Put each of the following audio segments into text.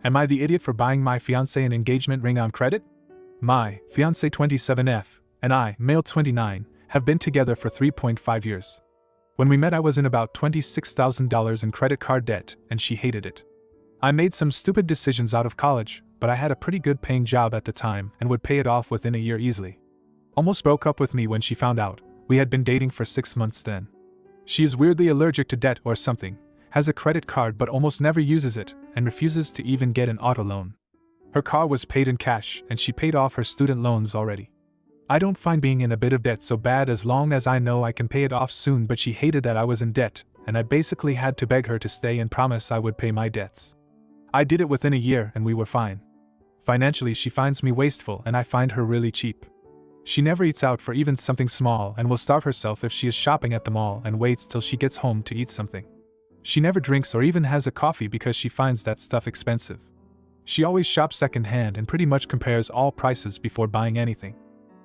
Am I the idiot for buying my fiancé an engagement ring on credit? My fiancé 27F and I, male 29, have been together for 3.5 years. When we met I was in about $26,000 in credit card debt, and she hated it. I made some stupid decisions out of college, but I had a pretty good paying job at the time and would pay it off within a year easily. Almost broke up with me when she found out. We had been dating for 6 months then. She is weirdly allergic to debt or something, has a credit card but almost never uses it, and refuses to even get an auto loan. Her car was paid in cash and she paid off her student loans already. I don't find being in a bit of debt so bad as long as I know I can pay it off soon, but she hated that I was in debt, and I basically had to beg her to stay and promise I would pay my debts. I did it within a year and we were fine. Financially she finds me wasteful and I find her really cheap. She never eats out for even something small and will starve herself if she is shopping at the mall and waits till she gets home to eat something. She never drinks or even has a coffee because she finds that stuff expensive. She always shops secondhand and pretty much compares all prices before buying anything.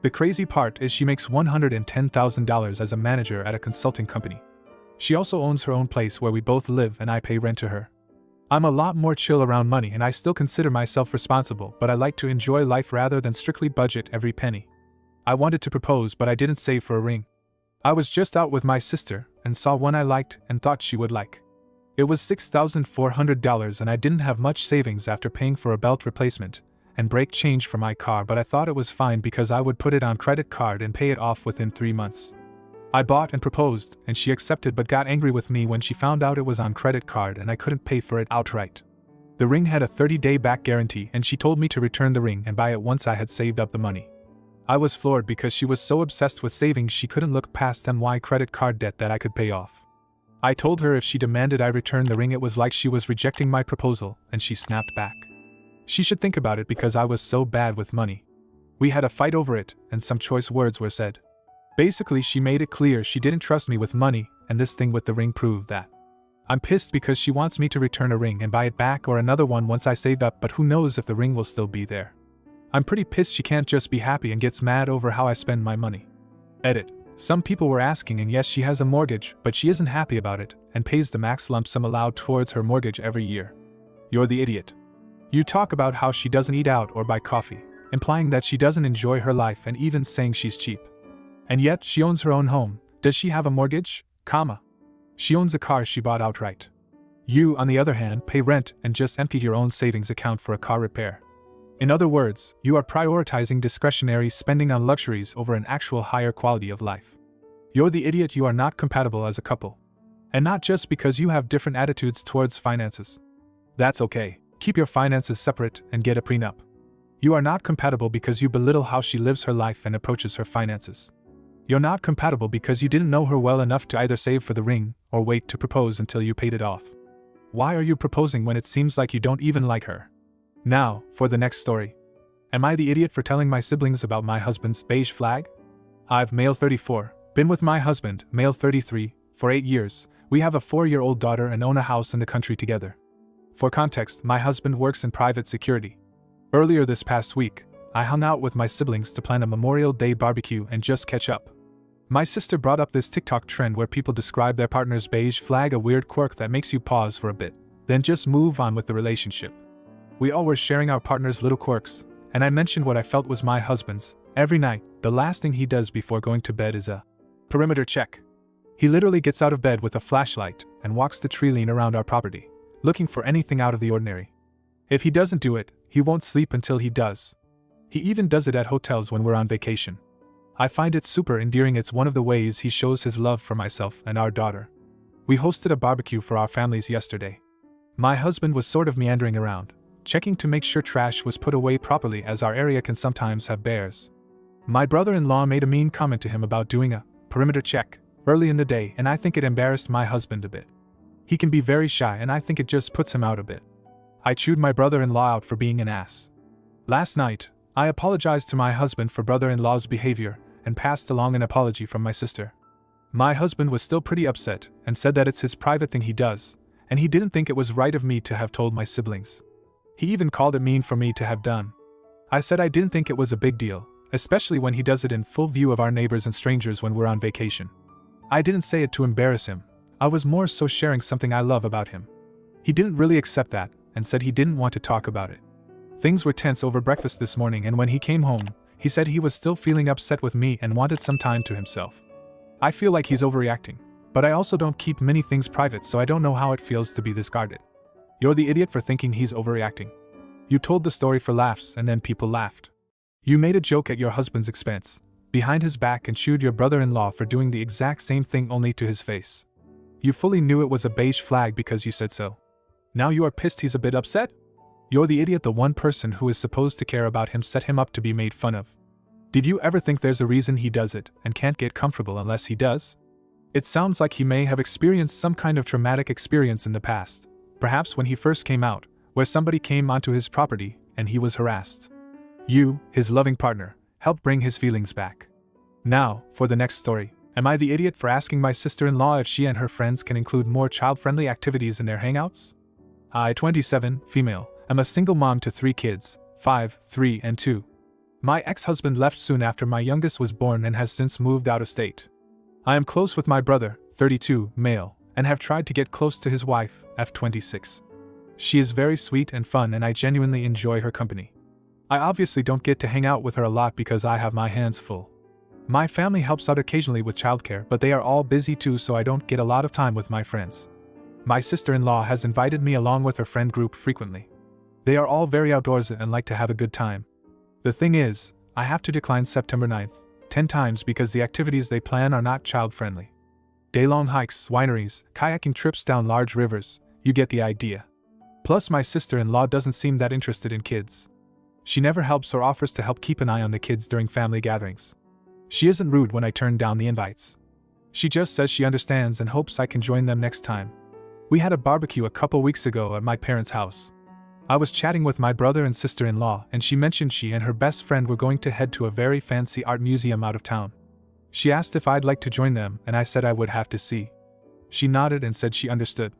The crazy part is she makes $110,000 as a manager at a consulting company. She also owns her own place where we both live and I pay rent to her. I'm a lot more chill around money and I still consider myself responsible, but I like to enjoy life rather than strictly budget every penny. I wanted to propose but I didn't save for a ring. I was just out with my sister and saw one I liked and thought she would like. It was $6,400 and I didn't have much savings after paying for a belt replacement and brake change for my car, but I thought it was fine because I would put it on credit card and pay it off within 3 months. I bought and proposed, and she accepted but got angry with me when she found out it was on credit card and I couldn't pay for it outright. The ring had a 30-day back guarantee and she told me to return the ring and buy it once I had saved up the money. I was floored because she was so obsessed with savings she couldn't look past NY credit card debt that I could pay off. I told her if she demanded I return the ring it was like she was rejecting my proposal, and she snapped back. She should think about it because I was so bad with money. We had a fight over it, and some choice words were said. Basically she made it clear she didn't trust me with money, and this thing with the ring proved that. I'm pissed because she wants me to return a ring and buy it back or another one once I saved up, but who knows if the ring will still be there. I'm pretty pissed she can't just be happy and gets mad over how I spend my money. Edit. Some people were asking, and yes, she has a mortgage, but she isn't happy about it and pays the max lump sum allowed towards her mortgage every year. You're the idiot. You talk about how she doesn't eat out or buy coffee, implying that she doesn't enjoy her life and even saying she's cheap. And yet she owns her own home. Does she have a mortgage? She owns a car she bought outright. You, on the other hand, pay rent and just emptied your own savings account for a car repair. In other words, you are prioritizing discretionary spending on luxuries over an actual higher quality of life. You're the idiot. You are not compatible as a couple. And not just because you have different attitudes towards finances. That's okay. Keep your finances separate and get a prenup. You are not compatible because you belittle how she lives her life and approaches her finances. You're not compatible because you didn't know her well enough to either save for the ring or wait to propose until you paid it off. Why are you proposing when it seems like you don't even like her? Now, for the next story. Am I the idiot for telling my siblings about my husband's beige flag? I've, male 34, been with my husband, male 33, for 8 years. We have a 4-year-old daughter and own a house in the country together. For context, my husband works in private security. Earlier this past week, I hung out with my siblings to plan a Memorial Day barbecue and just catch up. My sister brought up this TikTok trend where people describe their partner's beige flag, a weird quirk that makes you pause for a bit, then just move on with the relationship. We all were sharing our partner's little quirks, and I mentioned what I felt was my husband's. Every night, the last thing he does before going to bed is a perimeter check. He literally gets out of bed with a flashlight and walks the tree line around our property, looking for anything out of the ordinary. If he doesn't do it, he won't sleep until he does. He even does it at hotels when we're on vacation. I find it super endearing. It's one of the ways he shows his love for myself and our daughter. We hosted a barbecue for our families yesterday. My husband was sort of meandering around, checking to make sure trash was put away properly, as our area can sometimes have bears. My brother-in-law made a mean comment to him about doing a perimeter check early in the day, and I think it embarrassed my husband a bit. He can be very shy, and I think it just puts him out a bit. I chewed my brother-in-law out for being an ass. Last night, I apologized to my husband for brother-in-law's behavior and passed along an apology from my sister. My husband was still pretty upset and said that it's his private thing he does, and he didn't think it was right of me to have told my siblings. He even called it mean for me to have done. I said I didn't think it was a big deal, especially when he does it in full view of our neighbors and strangers when we're on vacation. I didn't say it to embarrass him. I was more so sharing something I love about him. He didn't really accept that, and said he didn't want to talk about it. Things were tense over breakfast this morning, and when he came home, he said he was still feeling upset with me and wanted some time to himself. I feel like he's overreacting, but I also don't keep many things private, so I don't know how it feels to be this guarded. You're the idiot for thinking he's overreacting. You told the story for laughs and then people laughed. You made a joke at your husband's expense, behind his back, and chewed your brother-in-law for doing the exact same thing only to his face. You fully knew it was a beige flag because you said so. Now you are pissed he's a bit upset? You're the idiot. The one person who is supposed to care about him set him up to be made fun of. Did you ever think there's a reason he does it and can't get comfortable unless he does? It sounds like he may have experienced some kind of traumatic experience in the past, perhaps when he first came out, where somebody came onto his property and he was harassed. You, his loving partner, helped bring his feelings back. Now, for the next story. Am I the idiot for asking my sister-in-law if she and her friends can include more child-friendly activities in their hangouts? I, 27, female, am a single mom to 3 kids, 5, 3, and 2. My ex-husband left soon after my youngest was born and has since moved out of state. I am close with my brother, 32, male, and have tried to get close to his wife, F26. She is very sweet and fun, and I genuinely enjoy her company. I obviously don't get to hang out with her a lot because I have my hands full. My family helps out occasionally with childcare, but they are all busy too, so I don't get a lot of time with my friends. My sister-in-law has invited me along with her friend group frequently. They are all very outdoorsy and like to have a good time. The thing is, I have to decline September 9th, 10 times because the activities they plan are not child-friendly. Day-long hikes, wineries, kayaking trips down large rivers, you get the idea. Plus my sister-in-law doesn't seem that interested in kids. She never helps or offers to help keep an eye on the kids during family gatherings. She isn't rude when I turn down the invites. She just says she understands and hopes I can join them next time. We had a barbecue a couple weeks ago at my parents' house. I was chatting with my brother and sister-in-law, and she mentioned she and her best friend were going to head to a very fancy art museum out of town. She asked if I'd like to join them, and I said I would have to see. She nodded and said she understood.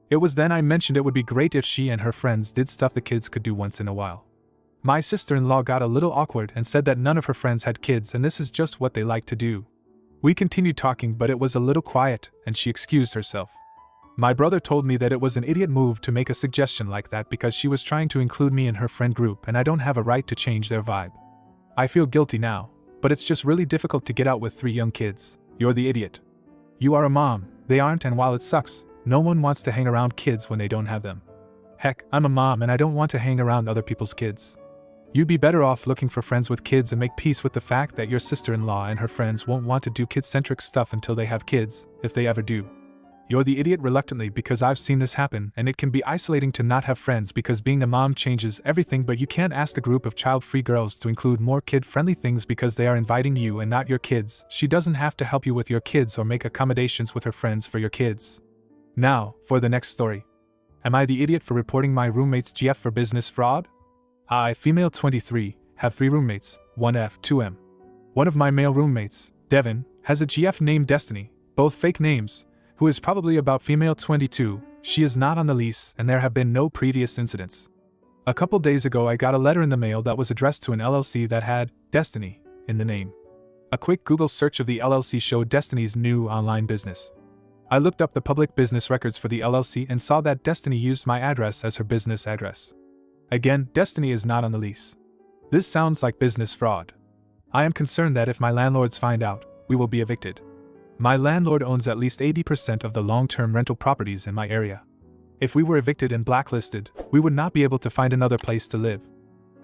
It was then I mentioned it would be great if she and her friends did stuff the kids could do once in a while. My sister-in-law got a little awkward and said that none of her friends had kids and this is just what they like to do. We continued talking, but it was a little quiet, and she excused herself. My brother told me that it was an idiot move to make a suggestion like that because she was trying to include me in her friend group and I don't have a right to change their vibe. I feel guilty now, but it's just really difficult to get out with 3 young kids. You're the idiot. You are a mom, they aren't, and while it sucks, no one wants to hang around kids when they don't have them. Heck, I'm a mom and I don't want to hang around other people's kids. You'd be better off looking for friends with kids and make peace with the fact that your sister-in-law and her friends won't want to do kid-centric stuff until they have kids, if they ever do. You're the idiot reluctantly because I've seen this happen and it can be isolating to not have friends because being a mom changes everything, but you can't ask a group of child-free girls to include more kid-friendly things because they are inviting you and not your kids. She doesn't have to help you with your kids or make accommodations with her friends for your kids. Now, for the next story. Am I the idiot for reporting my roommate's GF for business fraud? I, female 23, have 3 roommates, 1F, 2M. One of my male roommates, Devin, has a GF named Destiny, both fake names, who is probably about female 22. She is not on the lease and there have been no previous incidents. A couple days ago I got a letter in the mail that was addressed to an LLC that had Destiny in the name. A quick Google search of the LLC showed Destiny's new online business. I looked up the public business records for the LLC and saw that Destiny used my address as her business address. Again, Destiny is not on the lease. This sounds like business fraud. I am concerned that if my landlords find out, we will be evicted. My landlord owns at least 80% of the long-term rental properties in my area. If we were evicted and blacklisted, we would not be able to find another place to live.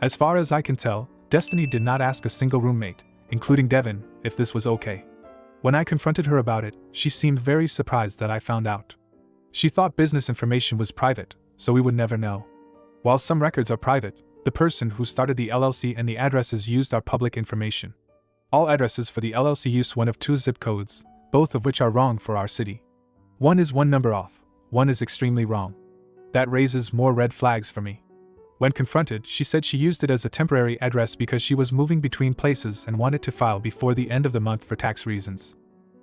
As far as I can tell, Destiny did not ask a single roommate, including Devin, if this was okay. When I confronted her about it, she seemed very surprised that I found out. She thought business information was private, so we would never know. While some records are private, the person who started the LLC and the addresses used are public information. All addresses for the LLC use one of 2 zip codes, both of which are wrong for our city. One is 1 number off, one is extremely wrong. That raises more red flags for me. When confronted, she said she used it as a temporary address because she was moving between places and wanted to file before the end of the month for tax reasons.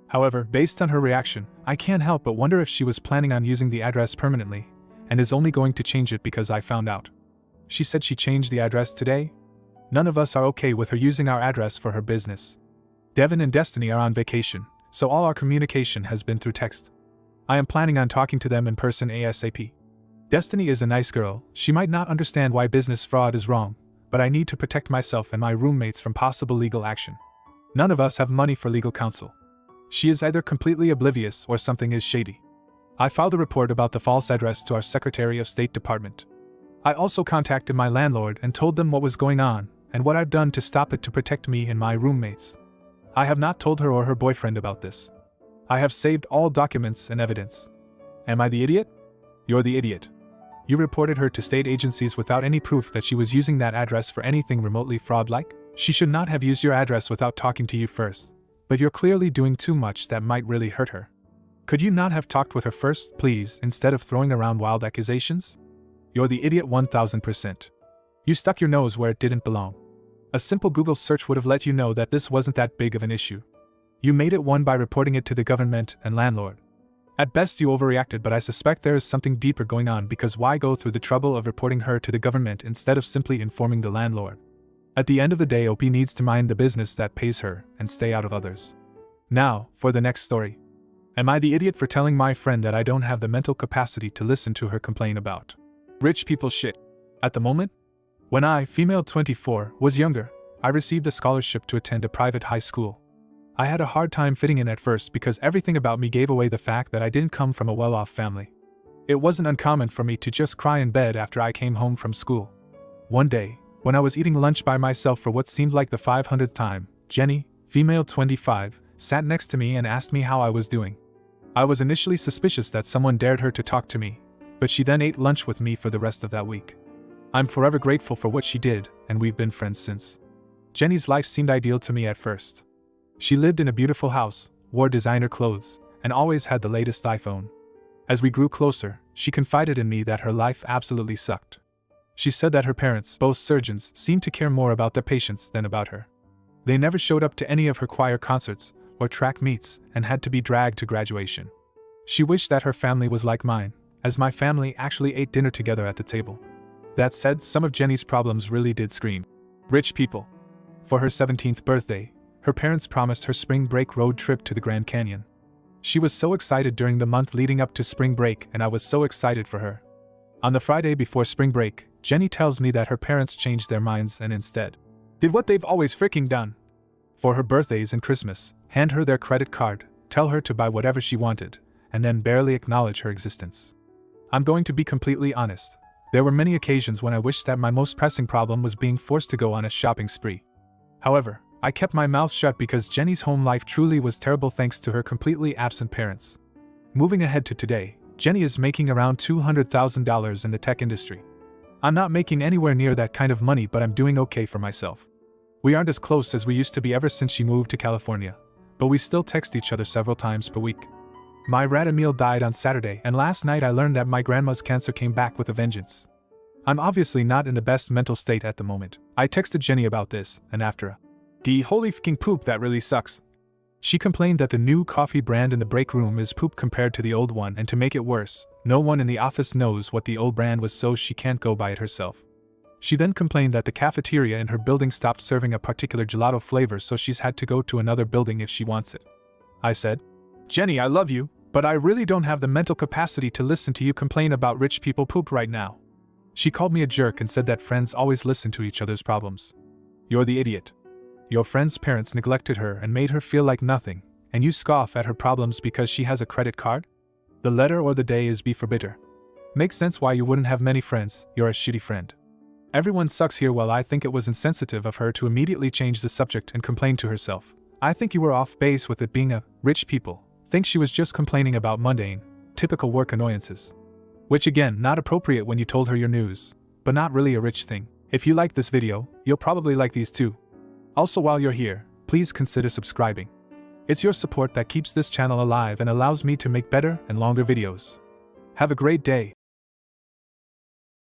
However, based on her reaction, I can't help but wonder if she was planning on using the address permanently, and is only going to change it because I found out. She said she changed the address today. None of us are okay with her using our address for her business. Devin and Destiny are on vacation, so all our communication has been through text. I am planning on talking to them in person ASAP. Destiny is a nice girl, she might not understand why business fraud is wrong, but I need to protect myself and my roommates from possible legal action. None of us have money for legal counsel. She is either completely oblivious or something is shady. I filed a report about the false address to our Secretary of State Department. I also contacted my landlord and told them what was going on and what I've done to stop it to protect me and my roommates. I have not told her or her boyfriend about this. I have saved all documents and evidence. Am I the idiot? You're the idiot. You reported her to state agencies without any proof that she was using that address for anything remotely fraud-like? She should not have used your address without talking to you first, but you're clearly doing too much that might really hurt her. Could you not have talked with her first, please, instead of throwing around wild accusations? You're the idiot 1000%. You stuck your nose where it didn't belong. A simple Google search would have let you know that this wasn't that big of an issue. You made it one by reporting it to the government and landlord. At best you overreacted, but I suspect there is something deeper going on, because why go through the trouble of reporting her to the government instead of simply informing the landlord? At the end of the day, OP needs to mind the business that pays her and stay out of others. Now, for the next story. Am I the idiot for telling my friend that I don't have the mental capacity to listen to her complain about rich people shit? At the moment? When I, female 24, was younger, I received a scholarship to attend a private high school. I had a hard time fitting in at first because everything about me gave away the fact that I didn't come from a well-off family. It wasn't uncommon for me to just cry in bed after I came home from school. One day, when I was eating lunch by myself for what seemed like the 500th time, Jenny, female 25, sat next to me and asked me how I was doing. I was initially suspicious that someone dared her to talk to me, but she then ate lunch with me for the rest of that week. I'm forever grateful for what she did, and we've been friends since. Jenny's life seemed ideal to me at first. She lived in a beautiful house, wore designer clothes, and always had the latest iPhone. As we grew closer, she confided in me that her life absolutely sucked. She said that her parents, both surgeons, seemed to care more about their patients than about her. They never showed up to any of her choir concerts or track meets and had to be dragged to graduation. She wished that her family was like mine, as my family actually ate dinner together at the table. That said, some of Jenny's problems really did scream rich people. For her 17th birthday, her parents promised her spring break road trip to the Grand Canyon. She was so excited during the month leading up to spring break, and I was so excited for her. On the Friday before spring break, Jenny tells me that her parents changed their minds and instead did what they've always freaking done. For her birthdays and Christmas, hand her their credit card, tell her to buy whatever she wanted, and then barely acknowledge her existence. I'm going to be completely honest. There were many occasions when I wished that my most pressing problem was being forced to go on a shopping spree. However, I kept my mouth shut because Jenny's home life truly was terrible thanks to her completely absent parents. Moving ahead to today, Jenny is making around $200,000 in the tech industry. I'm not making anywhere near that kind of money, but I'm doing okay for myself. We aren't as close as we used to be ever since she moved to California, but we still text each other several times per week. My rat Emil died on Saturday, and last night I learned that my grandma's cancer came back with a vengeance. I'm obviously not in the best mental state at the moment. I texted Jenny about this, and after a holy fucking poop, that really sucks. She complained that the new coffee brand in the break room is poop compared to the old one, and to make it worse, no one in the office knows what the old brand was, so she can't go buy it herself. She then complained that the cafeteria in her building stopped serving a particular gelato flavor, so she's had to go to another building if she wants it. I said, Jenny, I love you, but I really don't have the mental capacity to listen to you complain about rich people poop right now. She called me a jerk and said that friends always listen to each other's problems. You're the idiot. Your friend's parents neglected her and made her feel like nothing, and you scoff at her problems because she has a credit card? The letter or the day is B for bitter. Makes sense why you wouldn't have many friends, you're a shitty friend. Everyone sucks here. Well, I think it was insensitive of her to immediately change the subject and complain to herself. I think you were off base with it being a rich people. Think she was just complaining about mundane, typical work annoyances. Which again, not appropriate when you told her your news, but not really a rich thing. If you like this video, you'll probably like these too. Also, while you're here, please consider subscribing. It's your support that keeps this channel alive and allows me to make better and longer videos. Have a great day.